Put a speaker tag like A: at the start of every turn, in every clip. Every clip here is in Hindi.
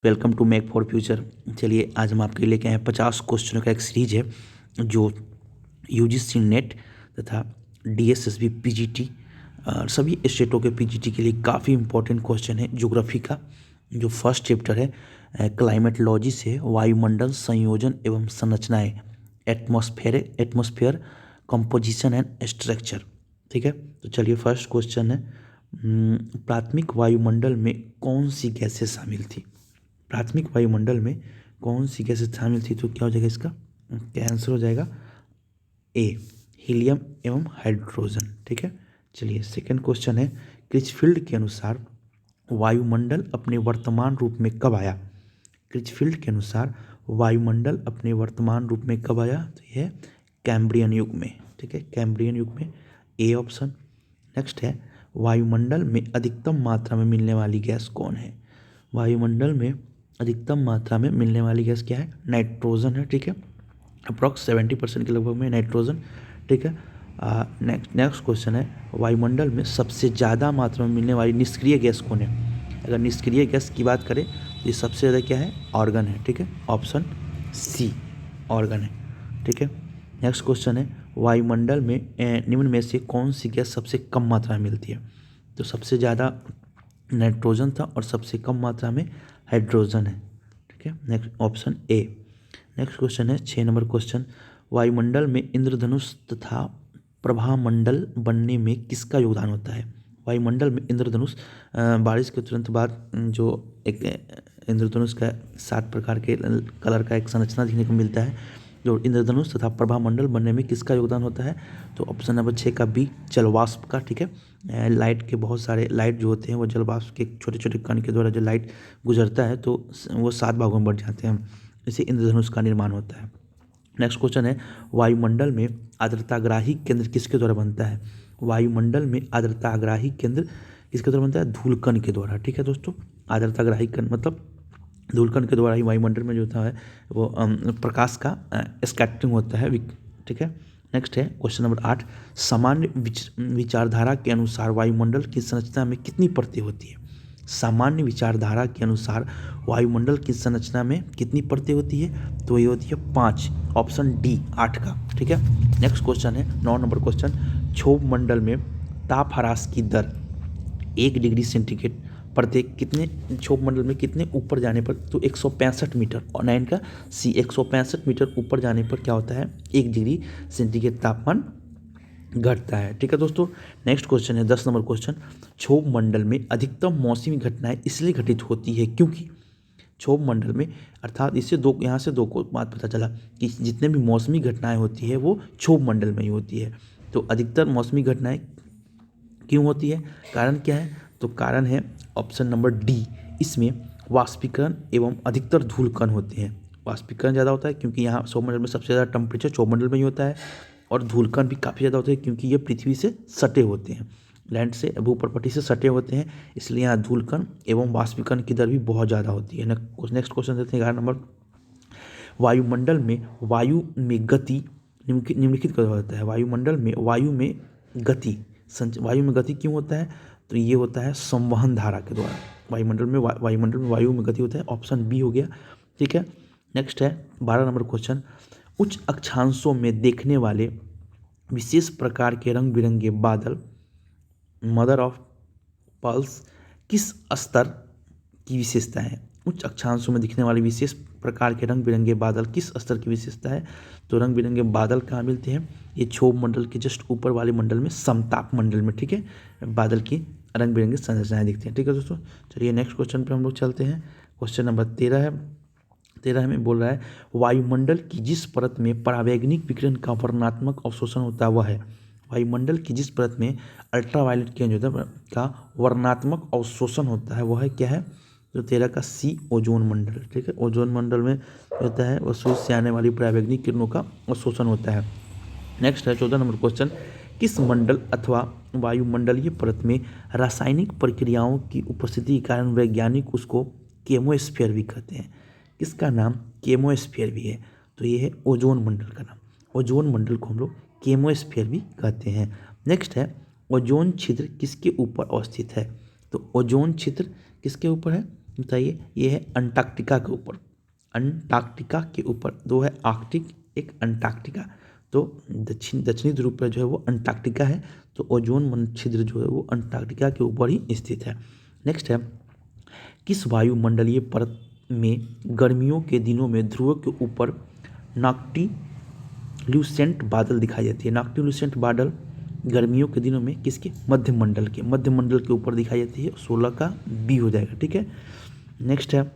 A: Welcome to make for future. चलिए आज हम आपके लिए लेके आए हैं 50 क्वेश्चनों का एक सीरीज है जो यूजीसी नेट तथा डीएसएसबी पीजीटी सभी स्टेटों के पीजीटी के लिए काफ़ी इंपॉर्टेंट क्वेश्चन है। ज्योग्राफी का जो फर्स्ट चैप्टर है क्लाइमेटोलॉजी से वायुमंडल संयोजन एवं संरचनाएं, एटमॉस्फेयर कंपोजिशन एंड स्ट्रक्चर। ठीक है, तो चलिए फर्स्ट क्वेश्चन है प्राथमिक वायुमंडल में कौन सी गैसें शामिल थी। प्राथमिक वायुमंडल में कौन सी गैसें शामिल थी, तो क्या हो जाएगा इसका क्या आंसर हो जाएगा ए, हीलियम एवं हाइड्रोजन। ठीक है, चलिए सेकंड क्वेश्चन है क्रिचफील्ड के अनुसार वायुमंडल अपने वर्तमान रूप में कब आया। क्रिचफील्ड के अनुसार वायुमंडल अपने वर्तमान रूप में कब आया, तो यह कैम्ब्रियन युग में। ठीक है, कैम्ब्रियन युग में, ए ऑप्शन। नेक्स्ट है वायुमंडल में अधिकतम मात्रा में मिलने वाली गैस कौन है। वायुमंडल में अधिकतम मात्रा में मिलने वाली गैस क्या है, नाइट्रोजन है। ठीक है, अप्रॉक्स 70% के लगभग में नाइट्रोजन। ठीक है, नेक्स्ट क्वेश्चन है वायुमंडल में सबसे ज़्यादा मात्रा में मिलने वाली निष्क्रिय गैस कौन है। अगर निष्क्रिय गैस की बात करें तो ये सबसे ज़्यादा क्या है, ऑर्गन है। ठीक है, ऑप्शन सी ऑर्गन है। ठीक है, नेक्स्ट क्वेश्चन है वायुमंडल में निम्न में से कौन सी गैस सबसे कम मात्रा में मिलती है। तो सबसे ज़्यादा नाइट्रोजन था और सबसे कम मात्रा में हाइड्रोजन है। ठीक है, next option A. Next question है 6 नंबर क्वेश्चन वायुमंडल में इंद्रधनुष तथा प्रभामंडल बनने में किसका योगदान होता है। वायुमंडल में इंद्रधनुष बारिश के तुरंत बाद जो एक इंद्रधनुष का 7 प्रकार के कलर का एक संरचना देखने को मिलता है। जो इंद्रधनुष तथा प्रभामंडल बनने में किसका योगदान होता है, तो ऑप्शन नंबर 6 का बी, जलवाष्प का। ठीक है, लाइट के बहुत सारे लाइट जो होते हैं वो जलवाष्प के छोटे छोटे कण के द्वारा जो लाइट गुजरता है तो वो 7 भागों में बढ़ जाते हैं, इसे इंद्रधनुष का निर्माण होता है। नेक्स्ट क्वेश्चन है वायुमंडल में आर्द्रताग्राही केंद्र किसके द्वारा बनता है। वायुमंडल में आर्द्रताग्राही केंद्र किसके द्वारा बनता है, धूलकण के द्वारा। ठीक है दोस्तों, आर्द्रताग्राही कण मतलब धूलकण के द्वारा ही वायुमंडल में जो होता है वो प्रकाश का स्कैटरिंग होता है। ठीक है, नेक्स्ट है क्वेश्चन नंबर 8 सामान्य विचारधारा के अनुसार वायुमंडल की संरचना में कितनी परतें होती है। सामान्य विचारधारा के अनुसार वायुमंडल की संरचना में कितनी परतें होती है, तो ये होती है 5, ऑप्शन डी 8 का। ठीक है, नेक्स्ट क्वेश्चन है 9 नंबर क्वेश्चन क्षोभ मंडल में ताप ह्रास की दर 1 डिग्री सेंटीग्रेड प्रत्येक कितने क्षोभ मंडल में कितने ऊपर जाने पर, तो 165 मीटर और 9 का सी 165 मीटर ऊपर जाने पर क्या होता है, 1 डिग्री सेंटीग्रेड तापमान घटता है। ठीक है दोस्तों, नेक्स्ट क्वेश्चन है 10 नंबर क्वेश्चन क्षोभ मंडल में अधिकतम मौसमी घटनाएं इसलिए घटित होती है क्योंकि। क्षोभ मंडल में अर्थात इससे दो यहाँ से दो को बात पता चला कि जितने भी मौसमी घटनाएं होती है वो क्षोभ मंडल में ही होती है। तो अधिकतर मौसमी घटनाएं क्यों होती है, कारण क्या है, तो कारण है ऑप्शन नंबर डी, इसमें वाष्पीकरण एवं अधिकतर धूलकण होते हैं। वाष्पीकरण ज़्यादा होता है क्योंकि यहाँ सौरमंडल में सबसे ज़्यादा टेम्परेचर क्षोभमंडल में ही होता है, और धूलकण भी काफ़ी ज़्यादा होते हैं क्योंकि ये पृथ्वी से सटे होते हैं, लैंड से भूप्रपट्टी से सटे होते हैं, इसलिए यहाँ धूलकण एवं वाष्पीकरण की दर भी बहुत ज़्यादा होती है। नेक्स्ट क्वेश्चन देते हैं 11 नंबर वायुमंडल में वायु में गति निम्नलिखित कर होता है। वायुमंडल में वायु में गति क्यों होता है, तो ये होता है संवहन धारा के द्वारा। वायुमंडल में वायु में गति होता है, ऑप्शन बी हो गया। ठीक है, नेक्स्ट है 12 नंबर क्वेश्चन उच्च अक्षांशों में देखने वाले विशेष प्रकार के रंग बिरंगे बादल मदर ऑफ पल्स किस स्तर की विशेषता है। उच्च अक्षांशों में दिखने वाले विशेष प्रकार के रंग बिरंगे बादल किस स्तर की विशेषता है, तो रंग बिरंगे बादल कहाँ मिलते हैं, ये क्षोभ मंडल के जस्ट ऊपर वाले मंडल में, समताप मंडल में। ठीक है, बादल की रंग बिरंगी संरचनाएं दिखती हैं। ठीक है दोस्तों, चलिए नेक्स्ट क्वेश्चन पे हम लोग चलते हैं। क्वेश्चन नंबर 13 है। 13 में बोल रहा है वायुमंडल की जिस परत में परावैंगनिक विकिरण का वर्णनात्मक अवशोषण होता है वह है। वायुमंडल की जिस परत में अल्ट्रावायलेट किरण जो का वर्णनात्मक अवशोषण होता है वह है क्या है, तो 13 का सी ओजोन मंडल। ठीक है, ओजोन मंडल में होता है वह सूर्य से आने वाली परावैंगनिक किरणों का अवशोषण होता है। नेक्स्ट है 14 नंबर क्वेश्चन किस मंडल अथवा वायुमंडलीय परत में रासायनिक प्रक्रियाओं की उपस्थिति के कारण वैज्ञानिक उसको केमोस्फीयर भी कहते हैं। किसका नाम केमोस्फीयर भी है, तो ये है ओजोन मंडल का नाम। ओजोन मंडल को हम लोग केमोस्फीयर भी कहते हैं। नेक्स्ट है ओजोन छिद्र किसके ऊपर अवस्थित है, तो ओजोन छिद्र किसके ऊपर है, बताइए, ये है अंटार्कटिका के ऊपर, अंटार्कटिका के ऊपर। दो है आर्कटिक, एक अंटार्कटिका। तो दक्षिणी ध्रुव पर जो है वो अंटार्कटिका है, तो ओजोन छिद्र जो है वो अंटार्कटिका के ऊपर ही स्थित है। नेक्स्ट है, किस वायुमंडलीय परत में गर्मियों के दिनों में ध्रुव के ऊपर नॉक्टिल्यूसेंट बादल दिखाई देती है? नॉक्टिल्यूसेंट बादल गर्मियों के दिनों में किसके? मध्यमंडल के ऊपर दिखाई देती है। 16 का बी हो जाएगा, ठीक है। नेक्स्ट है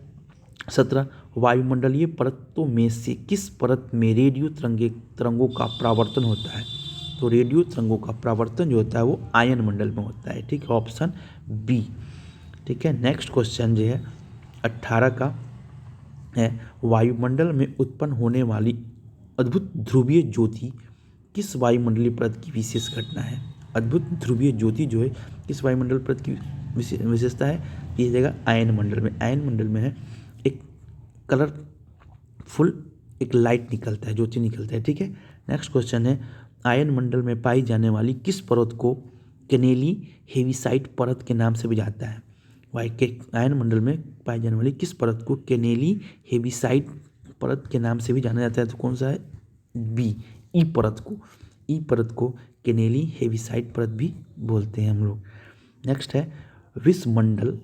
A: 17, वायुमंडलीय परतों में से किस परत में रेडियो तरंगों का परावर्तन होता है? तो रेडियो तरंगों का परावर्तन जो होता है वो आयन मंडल में होता है, ठीक है, ऑप्शन बी, ठीक है। नेक्स्ट क्वेश्चन जो है 18 का है, वायुमंडल में उत्पन्न होने वाली अद्भुत ध्रुवीय ज्योति किस वायुमंडलीय परत की विशेष घटना है? अद्भुत ध्रुवीय ज्योति जो है किस वायुमंडल परत की विशेषता है? ये जगह आयन मंडल में, आयन मंडल में है, एक कलरफुल एक लाइट निकलता है, ज्योति निकलता है, ठीक है। नेक्स्ट क्वेश्चन है, आयन मंडल में पाई जाने वाली किस परत को केनेली हेविसाइट परत के नाम से भी जाता है? आयन मंडल में पाई जाने वाली किस परत को केनेली हेविसाइट परत के नाम से भी जाना जाता है? तो कौन सा है? बी, ई परत को, ई परत को केनेली हेविसाइट परत भी बोलते हैं हम लोग। नेक्स्ट है, विश्वमंडल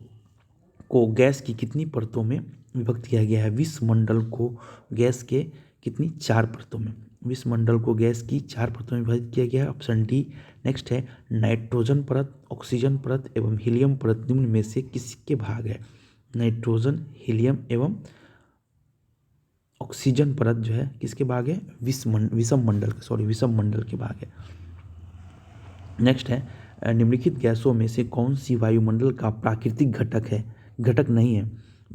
A: को गैस की कितनी परतों में विभक्त किया गया है? विश्वमंडल को गैस के कितनी? 4 परतों में। विश्वमंडल को गैस की 4 परतों में विभाजित किया गया है, ऑप्शन डी। नेक्स्ट है, नाइट्रोजन परत, ऑक्सीजन परत एवं हीलियम परत निम्न में से किसके भाग है? नाइट्रोजन, हीलियम एवं ऑक्सीजन परत जो है किसके भाग है? विषम मंडल के भाग है। नेक्स्ट है, निम्नलिखित गैसों में से कौन सी वायुमंडल का प्राकृतिक घटक है? घटक नहीं है,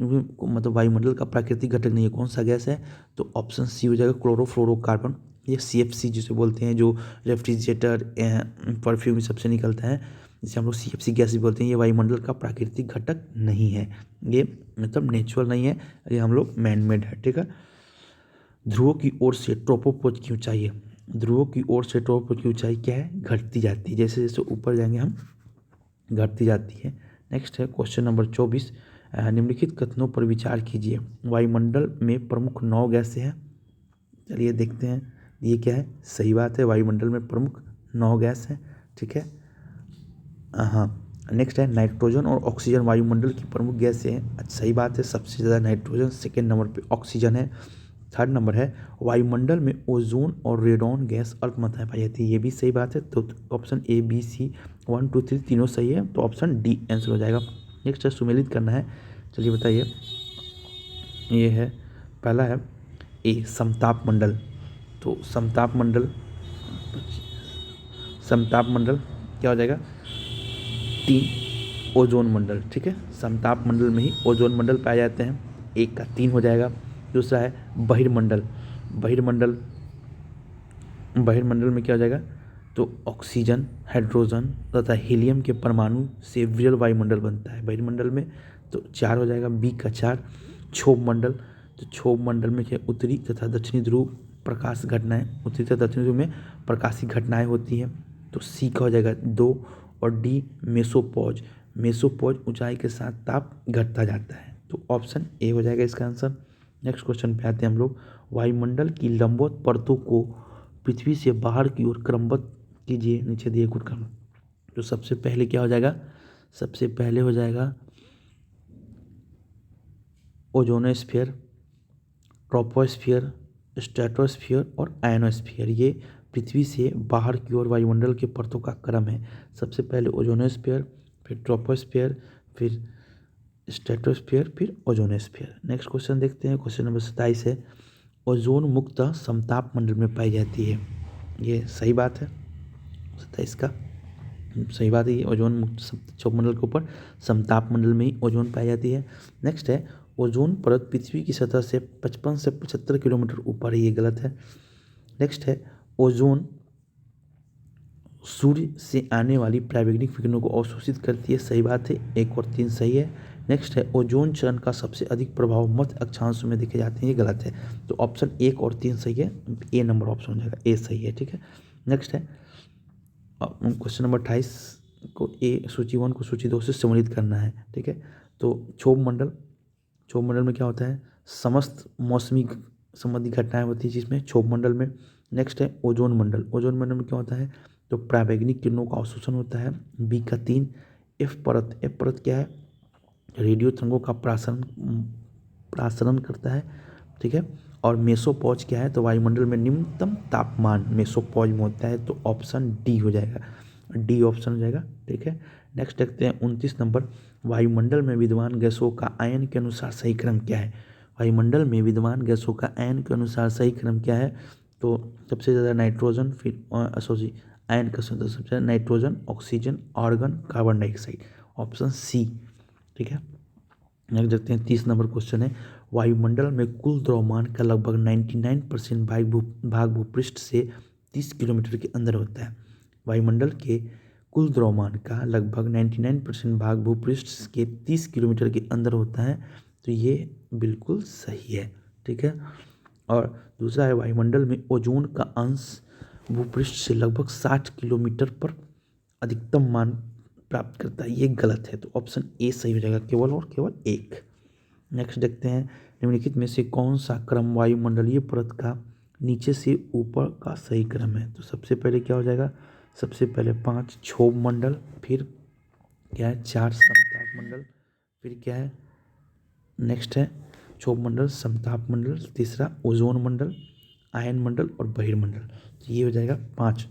A: मतलब वायुमंडल का प्राकृतिक घटक नहीं है, कौन सा गैस है? तो ऑप्शन सी हो जाएगा, क्लोरोफ्लोरोकार्बन। ये CFC जिसे बोलते हैं, जो रेफ्रिजरेटर, परफ्यूम सबसे निकलता है, जिसे हम लोग CFC गैस भी बोलते हैं। ये वायुमंडल का प्राकृतिक घटक नहीं है, ये मतलब नेचुरल नहीं है, ये हम लोग मैन मेड है, ठीक है। ध्रुवों की ओर से ट्रोपोपॉज की ऊंचाई है, ध्रुवों की ओर से ट्रोपोपॉज की ऊंचाई क्या है? घटती जाती है, जैसे जैसे ऊपर जाएंगे हम घटती जाती है। नेक्स्ट है क्वेश्चन नंबर 24, निम्नलिखित कथनों पर विचार कीजिए। वायुमंडल में प्रमुख 9 गैसें हैं। चलिए देखते हैं ये क्या है। सही बात है, वायुमंडल में प्रमुख 9 गैस हैं, ठीक है। हाँ, नेक्स्ट है, नाइट्रोजन और ऑक्सीजन वायुमंडल की प्रमुख गैसें हैं। सही बात है, सबसे ज़्यादा नाइट्रोजन, सेकेंड नंबर पे ऑक्सीजन है। थर्ड नंबर है, वायुमंडल में ओजोन और रेडॉन गैस अल्प मात्रा में पाई जाती है, ये भी सही बात है। तो ऑप्शन ए, बी, सी, 1, 2, 3 तीनों सही है, तो ऑप्शन डी आंसर हो जाएगा। नेक्स्ट है, सुमेलित करना है। चलिए बताइए, ये है पहला है ए, समताप मंडल। तो समताप मंडल क्या हो जाएगा? 3, ओजोन मंडल, ठीक है। समताप मंडल में ही ओजोन मंडल पाए जाते हैं, 1 का 3 हो जाएगा। दूसरा है बहिर्मंडल, बहिर्मंडल में क्या हो जाएगा? तो ऑक्सीजन, हाइड्रोजन तथा हीलियम के परमाणु से विरल वायुमंडल बनता है बहिर्मंडल में, तो 4 हो जाएगा, बी का 4। क्षोभ मंडल, तो क्षोभ मंडल में क्या? उत्तरी तथा दक्षिणी ध्रुव प्रकाश घटनाएं, उत्तरी तथा दक्षिणी ध्रुव में प्रकाशिक घटनाएं होती हैं, तो सी का हो जाएगा 2। और डी मेसोपॉज, मेसोपॉज ऊंचाई के साथ ताप घटता जाता है, तो ऑप्शन ए हो जाएगा इसका आंसर। नेक्स्ट क्वेश्चन पे आते हैं हम लोग। वायुमंडल की लंबवत परतों को पृथ्वी से बाहर की ओर क्रमबद्ध कीजिए, नीचे दिए कुछ क्रम। तो सबसे पहले क्या हो जाएगा? सबसे पहले हो जाएगा ओजोनोस्फीयर, ट्रोपोस्फीयर, स्ट्रेटोस्फीयर और आयनोस्फीयर। ये पृथ्वी से बाहर की ओर वायुमंडल के परतों का क्रम है। सबसे पहले ओजोनोस्फीयर, फिर ट्रोपोस्फीयर, फिर स्ट्रेटोस्फीयर, फिर ओजोनोस्फीयर। नेक्स्ट क्वेश्चन देखते हैं, क्वेश्चन नंबर 27 है, ओजोन मुक्त समताप मंडल में पाई जाती है। ये सही बात है, 27 का सही बात है। ये ओजोन मुक्त क्षोभ मंडल के ऊपर समताप मंडल में ही ओजोन पाई जाती है। नेक्स्ट है, ओजोन परत पृथ्वी की सतह से 55 से 75 किलोमीटर ऊपर है, ये गलत है। नेक्स्ट है, ओजोन सूर्य से आने वाली पराबैंगनी किरणों को अवशोषित करती है, सही बात है, 1 और 3 सही है। नेक्स्ट है, ओजोन चरण का सबसे अधिक प्रभाव मध्य अक्षांश में देखे जाते हैं, ये गलत है, तो ऑप्शन 1 और 3 सही है, ए नंबर ऑप्शन हो जाएगा, ए सही है, ठीक है। नेक्स्ट है क्वेश्चन नंबर 28 को ए, सूची 1 को सूची 2 से सम्मिलित करना है, ठीक है। तो क्षोभ मंडल क्षोभ मंडल में क्या होता है, समस्त मौसमी संबंधी घटनाएं होती है जिसमें क्षोभ मंडल में। नेक्स्ट है ओजोन मंडल। ओजोन मंडल में क्या होता है, तो पराबैंगनी किरणों का अवशोषण होता है। बी का 3। एफ परत। एफ परत क्या है, रेडियो तरंगों का प्रासरण करता है, ठीक है। और मेसोपॉज क्या है, तो वायुमंडल में निम्नतम तापमान मेसोपॉज में होता है, तो ऑप्शन डी हो जाएगा, डी ऑप्शन हो जाएगा, ठीक है। नेक्स्ट देखते हैं 29 नंबर, वायुमंडल में विद्यमान गैसों का आयन के अनुसार सही क्रम क्या है। वायुमंडल में विद्यमान गैसों का आयन के अनुसार सही क्रम क्या है, तो सबसे ज़्यादा नाइट्रोजन, फिर आयन का सबसे ज़्यादा nitrogen, oxygen, argon, carbon dioxide, option C, ठीक है। नेक्स्ट देखते हैं 30 नंबर क्वेश्चन है, वायुमंडल में कुल द्रव्यमान का लगभग 99% भाग भूपृष्ठ से 30 किलोमीटर के अंदर होता है। वायुमंडल के कुल द्रव्यमान का लगभग 99% भाग भूपृष्ठ के 30 किलोमीटर के अंदर होता है, तो ये बिल्कुल सही है, ठीक है। और दूसरा है, वायुमंडल में ओजोन का अंश भूपृष्ठ से लगभग 60 किलोमीटर पर अधिकतम मान प्राप्त करता है, ये गलत है, तो ऑप्शन ए सही हो जाएगा, केवल और केवल एक। नेक्स्ट देखते हैं, निम्नलिखित में से कौन सा क्रम वायुमंडलीय परत का नीचे से ऊपर का सही क्रम है, तो सबसे पहले क्या हो जाएगा, सबसे पहले 5 क्षोभ मंडल, फिर क्या है 4 समताप मंडल, फिर क्या है नेक्स्ट है क्षोभ मंडल, समताप मंडल, तीसरा ओजोन मंडल, आयन मंडल और बहिर्मंडल, तो ये हो जाएगा 5,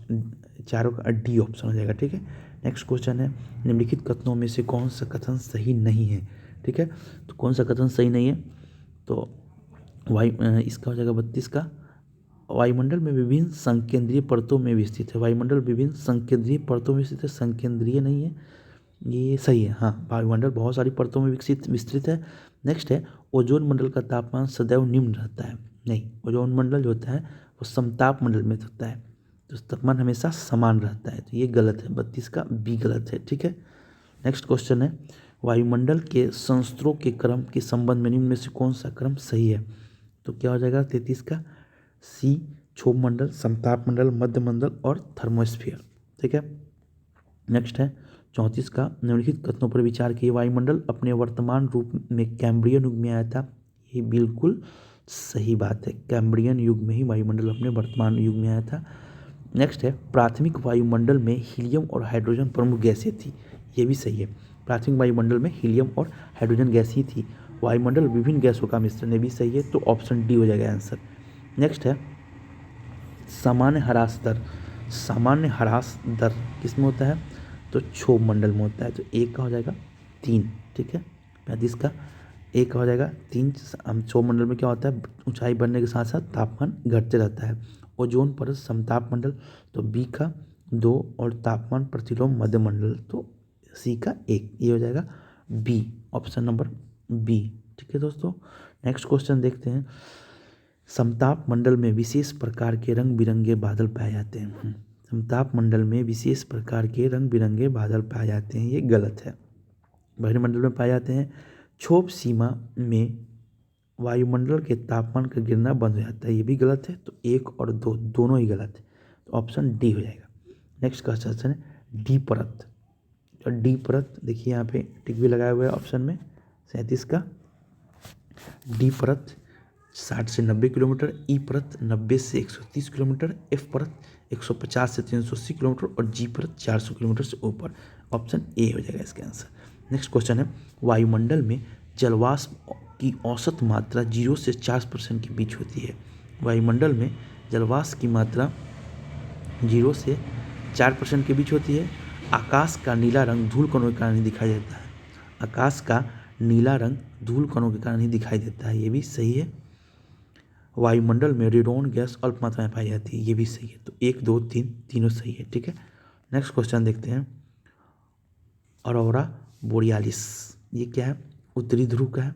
A: चारों का डी ऑप्शन हो जाएगा, ठीक है। नेक्स्ट क्वेश्चन है, निम्नलिखित कथनों में से कौन सा कथन सही नहीं है, ठीक है। तो कौन सा कथन सही नहीं है, तो इसका हो जाएगा 32 का, वायुमंडल में विभिन्न संकेंद्रीय परतों में विस्तृत है। वायुमंडल विभिन्न संकेंद्रीय परतों में विस्तृत है, संकेंद्रीय नहीं है, ये सही है, हाँ, वायुमंडल बहुत सारी परतों में विस्तृत है। नेक्स्ट है, ओजोन मंडल का तापमान सदैव निम्न रहता है, नहीं, ओजोन मंडल जो होता है वो समताप मंडल में होता है, तो तापमान हमेशा समान रहता है, तो ये गलत है, 32 का बी गलत है, ठीक है। नेक्स्ट क्वेश्चन है, वायुमंडल के संस्तरों के क्रम के संबंध में निम्न में से कौन सा क्रम सही है, तो क्या हो जाएगा 33 का सी, क्षोभ मंडल, समताप मंडल, मध्य मंडल और थर्मोस्फीयर, ठीक है। नेक्स्ट है 34 का, निम्नलिखित कथनों पर विचार किए, वायुमंडल अपने वर्तमान रूप में कैम्ब्रियन युग में आया था, ये बिल्कुल सही बात है, कैम्ब्रियन युग में ही वायुमंडल अपने वर्तमान युग में आया था। नेक्स्ट है, प्राथमिक वायुमंडल में हीलियम और हाइड्रोजन प्रमुख गैसें थी, ये भी सही है, प्राथमिक वायुमंडल में हीलियम और हाइड्रोजन गैस ही थी। वायुमंडल विभिन्न गैसों का मिश्रण, ये भी सही है, तो ऑप्शन डी हो जाएगा आंसर। नेक्स्ट है, सामान्य ह्रास दर, सामान्य ह्रास दर किसमें होता है, तो क्षोभ मंडल में होता है, तो एक का हो जाएगा 3, ठीक है। 35 का एक का हो जाएगा 3, क्षोभ मंडल में क्या होता है, ऊंचाई बढ़ने के साथ साथ तापमान घटते रहता है। ओजोन परत समताप मंडल, तो बी का 2 और तापमान प्रतिलोम मध्य मंडल, तो सी का 1, ये हो जाएगा बी, ऑप्शन नंबर बी, ठीक है दोस्तों। नेक्स्ट क्वेश्चन देखते हैं, समताप मंडल में विशेष प्रकार के रंग बिरंगे बादल पाए जाते हैं, समताप मंडल में विशेष प्रकार के रंग बिरंगे बादल पाए जाते हैं, ये गलत है। बहिर्मंडल में पाए जाते हैं, क्षोभ सीमा में वायुमंडल के तापमान का गिरना बंद हो जाता है, ये भी गलत है, तो 1 और 2 दोनों ही गलत है, तो ऑप्शन डी हो जाएगा। नेक्स्ट क्वेश्चन है डी परत, तो डी परत देखिए यहाँ पे टिक भी लगाया हुआ है ऑप्शन में 37 का, डी परत 60 से 90 किलोमीटर, ई परत 90 से 130 किलोमीटर, एफ परत 150 से 380 किलोमीटर और जी परत 400 किलोमीटर से ऊपर, ऑप्शन ए हो जाएगा इसका आंसर। नेक्स्ट क्वेश्चन है, वायुमंडल में जलवाष्प की औसत मात्रा 0 से 4% के बीच होती है। वायुमंडल में जलवाष्प की मात्रा 0 से 4% के बीच होती है। आकाश का नीला रंग धूल कणों के कारण ही दिखाई देता है, आकाश का नीला रंग धूल कणों के कारण ही दिखाई देता है, ये भी सही है। वायुमंडल में रेडॉन गैस अल्प मात्रा में पाई जाती है, ये भी सही है, तो 1 2 3 तीनों सही है, ठीक है। नेक्स्ट क्वेश्चन देखते हैं, ऑरोरा बोरियालिस, ये क्या है, उत्तरी ध्रुव का है,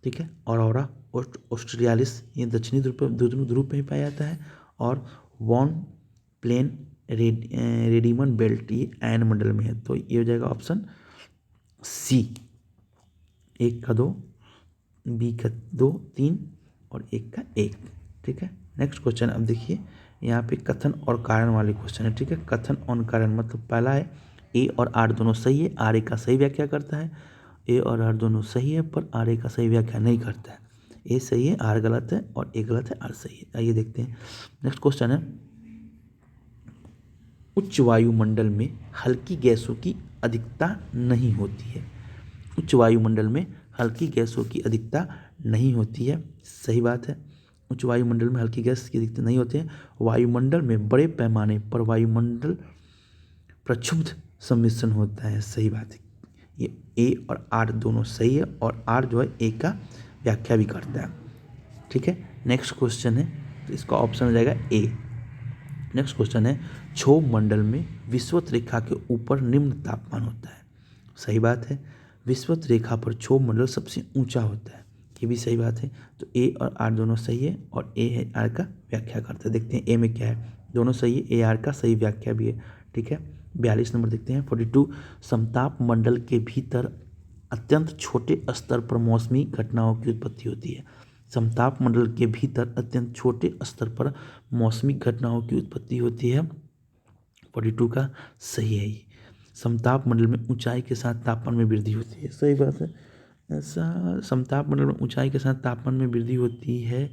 A: ठीक है। ऑरोरा ऑस्ट्रेलियालिस, ये दक्षिणी ध्रुव पे ही पाया जाता है, और वॉन प्लेन रेडिमन बेल्ट ये आयन मंडल में है, तो ये हो जाएगा ऑप्शन सी, 1 का 2, बी का 2 3 और 1 का 1, ठीक है। नेक्स्ट क्वेश्चन अब देखिए, यहाँ पे कथन और कारण वाले क्वेश्चन है, ठीक है। कथन और कारण मतलब पहला है ए और आर दोनों सही है, आर ए का सही व्याख्या करता है, ए और आर दोनों सही है, पर आर ए का सही व्याख्या नहीं करता है। ए सही है, आर गलत है, और ए गलत है, आर सही है। आइए देखते हैं नेक्स्ट क्वेश्चन है, उच्च वायुमंडल में हल्की गैसों की अधिकता नहीं होती है। उच्च वायुमंडल में हल्की गैसों की अधिकता नहीं होती है, सही बात है। उच्च वायुमंडल में हल्की गैस की अधिकता नहीं होती है। वायुमंडल में बड़े पैमाने पर वायुमंडल प्रक्षुब्ध सम्मिश्रण होता है, सही बात है। ये ए और आर दोनों सही है, और आर जो है ए का व्याख्या भी करता है, ठीक है। नेक्स्ट क्वेश्चन है, तो इसका ऑप्शन हो जाएगा ए। नेक्स्ट क्वेश्चन है, क्षोभ मंडल में विषुवत रेखा के ऊपर निम्न तापमान होता है, सही बात है। विषुवत रेखा पर क्षोभ मंडल सबसे ऊंचा होता है, ये भी सही बात है। तो ए और आर दोनों सही है, और ए है आर का व्याख्या करता है। देखते हैं ए में क्या है, दोनों सही है, ए आर का सही व्याख्या भी है, ठीक है। 42 नंबर देखते हैं, 42, समताप मंडल के भीतर अत्यंत छोटे स्तर पर मौसमी घटनाओं की उत्पत्ति होती है। समताप मंडल के भीतर अत्यंत छोटे स्तर पर मौसमी घटनाओं की उत्पत्ति होती है, 42 का सही है ये। समताप मंडल में ऊंचाई के साथ तापमान में वृद्धि होती है, सही बात है। ऐसा समताप मंडल में ऊंचाई के साथ तापमान में वृद्धि होती है,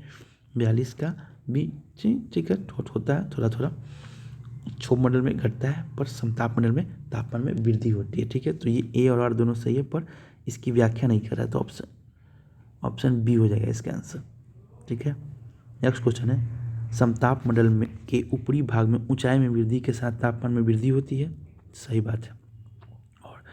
A: 42 का भी ठीक है, होता है थोड़ा थोड़ा। क्षोभ मंडल में घटता है, पर समताप मंडल में तापमान में वृद्धि होती है, ठीक है। तो ये ए और आर दोनों सही है, पर इसकी व्याख्या नहीं कर रहा है, तो ऑप्शन बी हो जाएगा इसका आंसर, ठीक है। नेक्स्ट क्वेश्चन है, समताप मंडल में के ऊपरी भाग में ऊंचाई में वृद्धि के साथ तापमान में वृद्धि होती है, सही बात है। और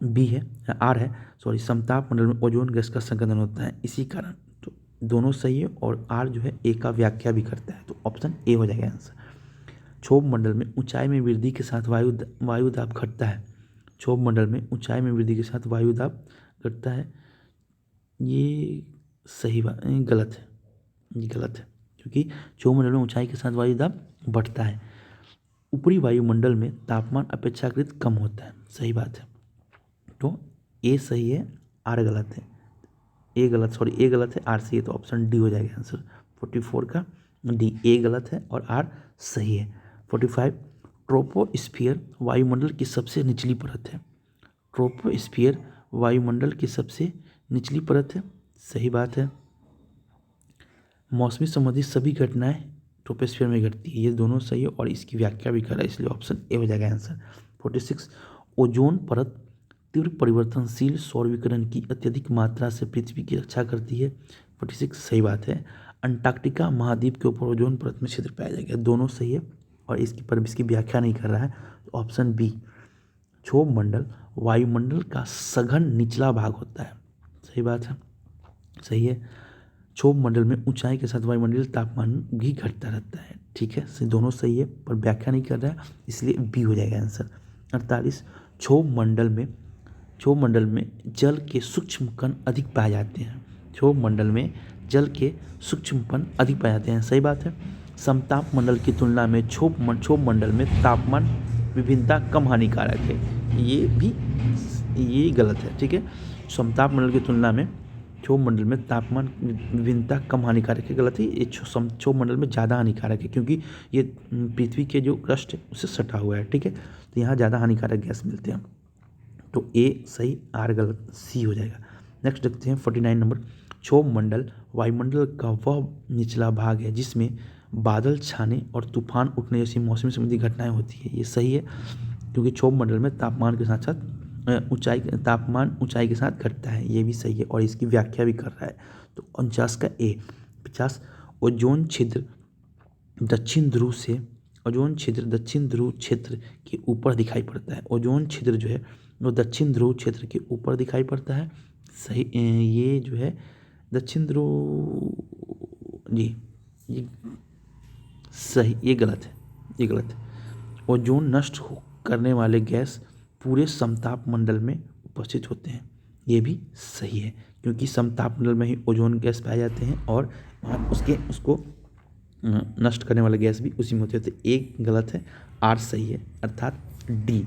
A: बी है, आर है, सॉरी, समताप मंडल में ओजोन गैस का संघनन होता है, इसी कारण। तो दोनों सही है, और आर जो है ए का व्याख्या भी करता है, तो ऑप्शन ए हो जाएगा आंसर। क्षोभ मंडल में ऊंचाई में वृद्धि के साथ वायु दाब घटता है। क्षोभ मंडल में ऊंचाई में वृद्धि के साथ वायु दाब घटता है, ये सही बात, गलत है, ये गलत है, क्योंकि क्षोभ मंडल में ऊंचाई के साथ वायु दाब बढ़ता है। ऊपरी वायुमंडल में तापमान अपेक्षाकृत कम होता है, सही बात है। तो ए सही है, आर गलत है, ए गलत है, आर सही है, तो ऑप्शन डी हो जाएगा आंसर 44 का डी। ए गलत है और आर सही है। 45, ट्रोपोस्फियर वायुमंडल की सबसे निचली परत है। ट्रोपोस्फियर वायुमंडल की सबसे निचली परत है, सही बात है। मौसमी संबंधी सभी घटनाएं ट्रोपोस्फियर में घटती है, ये दोनों सही है, और इसकी व्याख्या भी कर रहा है, इसलिए ऑप्शन ए हो जाएगा आंसर। 46, ओजोन परत तीव्र परिवर्तनशील सौर विकिरण की अत्यधिक मात्रा से पृथ्वी की रक्षा करती है, 46 सही बात है। अंटार्कटिका महाद्वीप के ऊपर ओजोन परत में छिद्र पाया जाएगा, दोनों सही है, और इसकी व्याख्या नहीं कर रहा है, तो ऑप्शन बी। क्षोभ मंडल वायुमंडल का सघन निचला भाग होता है, सही बात है, सही है। क्षोभ मंडल में ऊंचाई के साथ वायुमंडलीय तापमान भी घटता रहता है, ठीक है, दोनों सही है, पर व्याख्या नहीं कर रहा है, इसलिए बी हो जाएगा आंसर। 48, क्षोभ मंडल में जल के सूक्ष्म कण अधिक पाए जाते हैं। क्षोभ मंडल में जल के सूक्ष्म कण अधिक पाए जाते हैं, सही बात है। समताप मंडल की तुलना में क्षोभ मंडल में तापमान विभिन्नता कम हानिकारक है, ये गलत है, ठीक है। समताप मंडल की तुलना में क्षोभ मंडल में तापमान विभिन्नता कम हानिकारक है, गलत है। ये क्षोभ मंडल में ज़्यादा हानिकारक है, क्योंकि ये पृथ्वी के जो क्रस्ट है उससे सटा हुआ है, ठीक है, तो यहाँ ज़्यादा हानिकारक गैस मिलते हैं, तो ए सही, आर गलत, सी हो जाएगा। नेक्स्ट देखते हैं 49 नंबर, क्षोभ मंडल वायुमंडल का वह निचला भाग है जिसमें बादल छाने और तूफान उठने जैसी मौसमी संबंधी घटनाएं होती है, ये सही है, क्योंकि क्षोभ मंडल में तापमान के साथ साथ ऊंचाई के साथ घटता है, ये भी सही है, और इसकी व्याख्या भी कर रहा है, तो 49 का ए। 50, ओजोन छिद्र दक्षिण ध्रुव क्षेत्र के ऊपर दिखाई पड़ता है। ओजोन छिद्र जो है वो दक्षिण ध्रुव क्षेत्र के ऊपर दिखाई पड़ता है, सही। ये जो है दक्षिण ध्रुव, जी ये सही, ये गलत है। ओजोन नष्ट करने वाले गैस पूरे समताप मंडल में उपस्थित होते हैं, ये भी सही है, क्योंकि समताप मंडल में ही ओजोन गैस पाए जाते हैं, और वहाँ उसको नष्ट करने वाले गैस भी उसी में होते हैं, तो ए गलत है, आर सही है, अर्थात डी।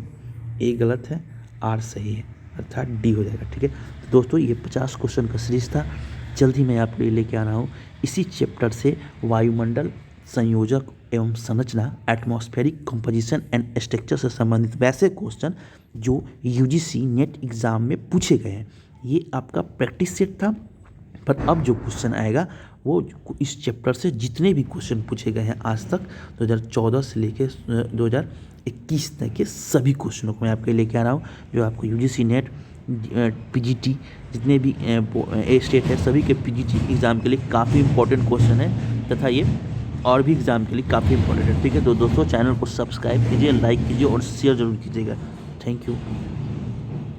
A: ए गलत है, आर सही है, अर्थात डी हो जाएगा, ठीक है। तो दोस्तों ये 50 क्वेश्चन का सीरीज था, जल्द ही मैं आपके लिए लेके आ रहा हूँ इसी चैप्टर से वायुमंडल संयोजक एवं संरचना, एटमॉस्फेरिक कंपोजिशन एंड स्ट्रक्चर से संबंधित वैसे क्वेश्चन जो यूजीसी नेट एग्ज़ाम में पूछे गए हैं। ये आपका प्रैक्टिस सेट था, पर अब जो क्वेश्चन आएगा वो इस चैप्टर से जितने भी क्वेश्चन पूछे गए हैं आज तक 2014 से लेके 2021 तक के सभी क्वेश्चनों को मैं आपके लेके आ रहा हूँ, जो आपको यूजीसी नेट, पीजीटी, जितने भी ए स्टेट है सभी के पीजीटी एग्ज़ाम के लिए काफ़ी इंपॉर्टेंट क्वेश्चन है, तथा ये और भी एग्ज़ाम के लिए काफ़ी इंपॉर्टेंट है। ठीक है, तो दोस्तों चैनल को सब्सक्राइब कीजिए, लाइक कीजिए और शेयर जरूर कीजिएगा। Thank you.